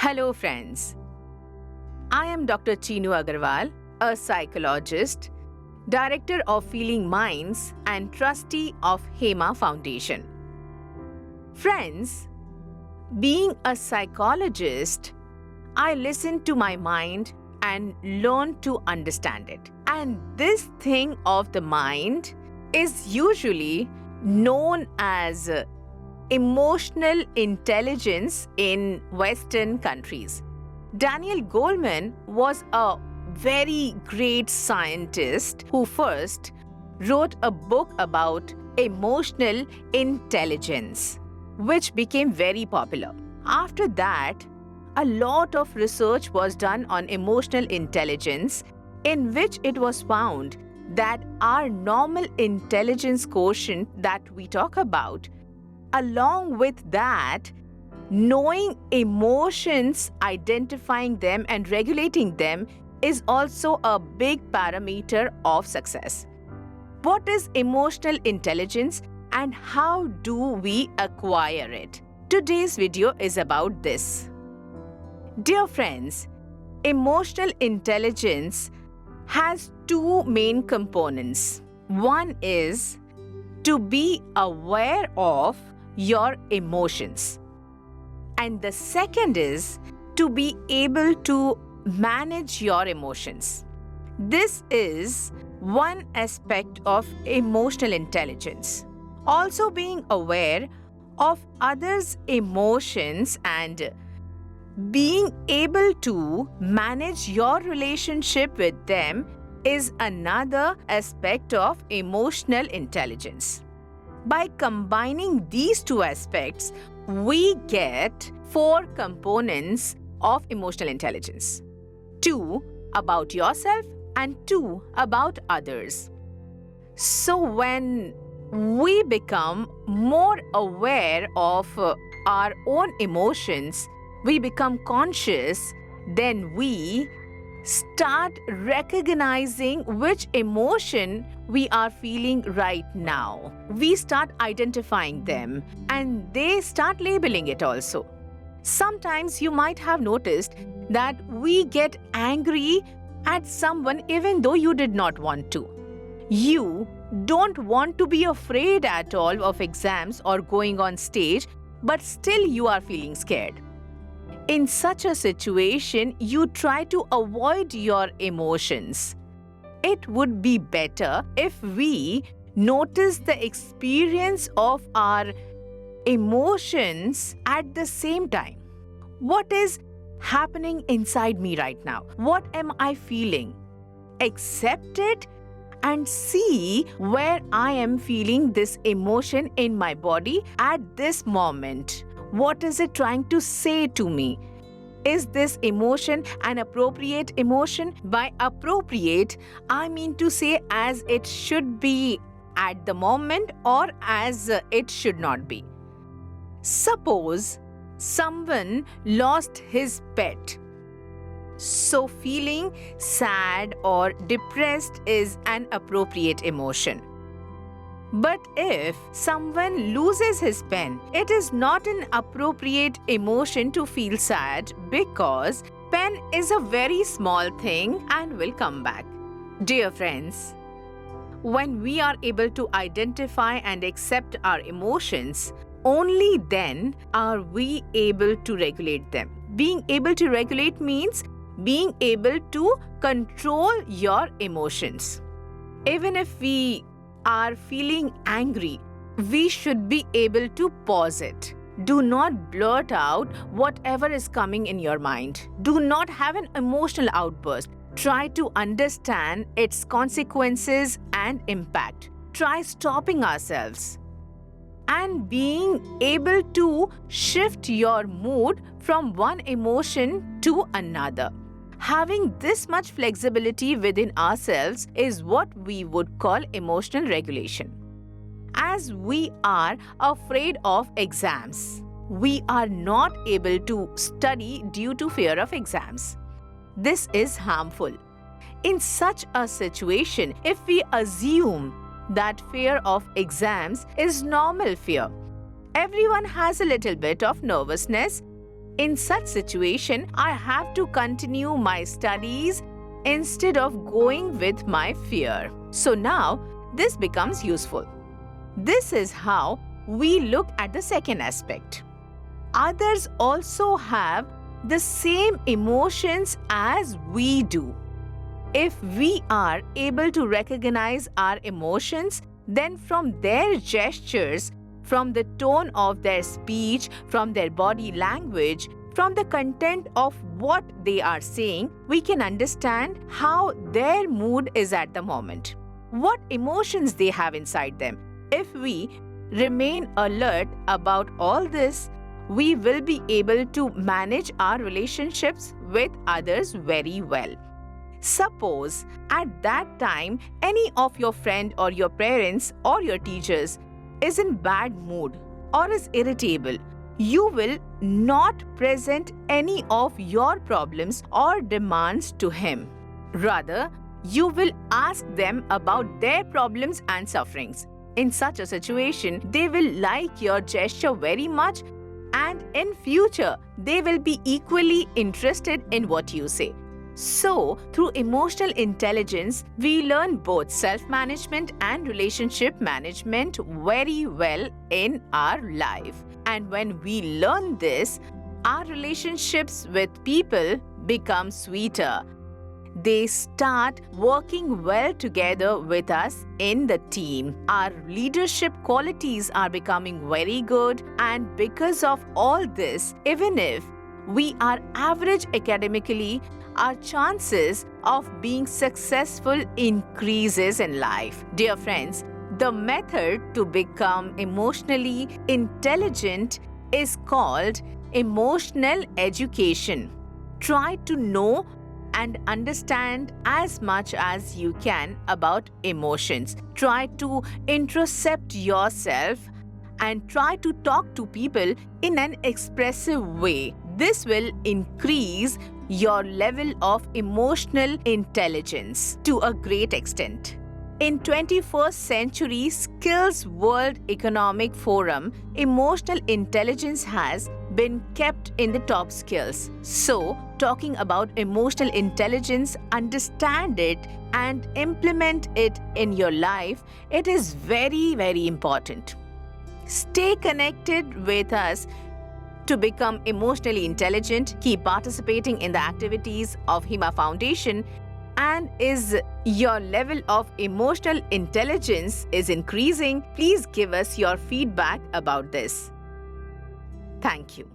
Hello friends, I am Dr. Chinu Agrawal, a psychologist, Director of Feeling Minds and Trustee of HEMA Foundation. Friends, being a psychologist, I listen to my mind and learn to understand it. And this thing of the mind is usually known as emotional intelligence in Western countries. Daniel Goleman was a very great scientist who first wrote a book about emotional intelligence, which became very popular. After that, a lot of research was done on emotional intelligence, in which it was found that our normal intelligence quotient that we talk about, along with that, knowing emotions, identifying them and regulating them is also a big parameter of success. What is emotional intelligence and how do we acquire it? Today's video is about this. Dear friends, emotional intelligence has two main components. One is to be aware of your emotions, and the second is to be able to manage your emotions. This is one aspect of emotional intelligence. Also, being aware of others' emotions and being able to manage your relationship with them is another aspect of emotional intelligence. By combining these two aspects, we get 4 components of emotional intelligence. 2 about yourself and 2 about others. So when we become more aware of our own emotions, we become conscious, then we start recognizing which emotion we are feeling right now. We start identifying them and they start labeling it also. Sometimes you might have noticed that we get angry at someone even though you did not want to. You don't want to be afraid at all of exams or going on stage, but still you are feeling scared. In such a situation, you try to avoid your emotions. It would be better if we notice the experience of our emotions at the same time. What is happening inside me right now? What am I feeling? Accept it and see where I am feeling this emotion in my body at this moment. What is it trying to say to me? Is this emotion an appropriate emotion? By appropriate, I mean to say as it should be at the moment or as it should not be. Suppose someone lost his pet. So feeling sad or depressed is an appropriate emotion. But if someone loses his pen, it is not an appropriate emotion to feel sad because pen is a very small thing and will come back. Dear friends, when we are able to identify and accept our emotions, only then are we able to regulate them. Being able to regulate means being able to control your emotions. Even if we are feeling angry, we should be able to pause it. Do not blurt out whatever is coming in your mind. Do not have an emotional outburst. Try to understand its consequences and impact. Try stopping ourselves and being able to shift your mood from one emotion to another. Having this much flexibility within ourselves is what we would call emotional regulation. As we are afraid of exams, we are not able to study due to fear of exams. This is harmful. In such a situation, if we assume that fear of exams is normal fear, everyone has a little bit of nervousness In such situation, I have to continue my studies instead of going with my fear. So now, this becomes useful. This is how we look at the second aspect. Others also have the same emotions as we do. If we are able to recognize our emotions, then from their gestures, from the tone of their speech, from their body language, from the content of what they are saying, we can understand how their mood is at the moment, what emotions they have inside them. If we remain alert about all this, we will be able to manage our relationships with others very well. Suppose at that time any of your friend or your parents or your teachers is in bad mood or is irritable, you will not present any of your problems or demands to him. Rather, you will ask them about their problems and sufferings. In such a situation, they will like your gesture very much, and in future, they will be equally interested in what you say. So, through emotional intelligence, we learn both self-management and relationship management very well in our life. And when we learn this, our relationships with people become sweeter. They start working well together with us in the team. Our leadership qualities are becoming very good, and because of all this, even if we are average academically, our chances of being successful increases in life. Dear friends, the method to become emotionally intelligent is called emotional education. Try to know and understand as much as you can about emotions. Try to introspect yourself and try to talk to people in an expressive way. This will increase your level of emotional intelligence to a great extent. In 21st Century Skills World Economic Forum, emotional intelligence has been kept in the top skills. So, talking about emotional intelligence, understand it and implement it in your life, it is very, very important. Stay connected with us to become emotionally intelligent. Keep participating in the activities of HEMA Foundation. And is your level of emotional intelligence is increasing? Please give us your feedback about this. Thank you.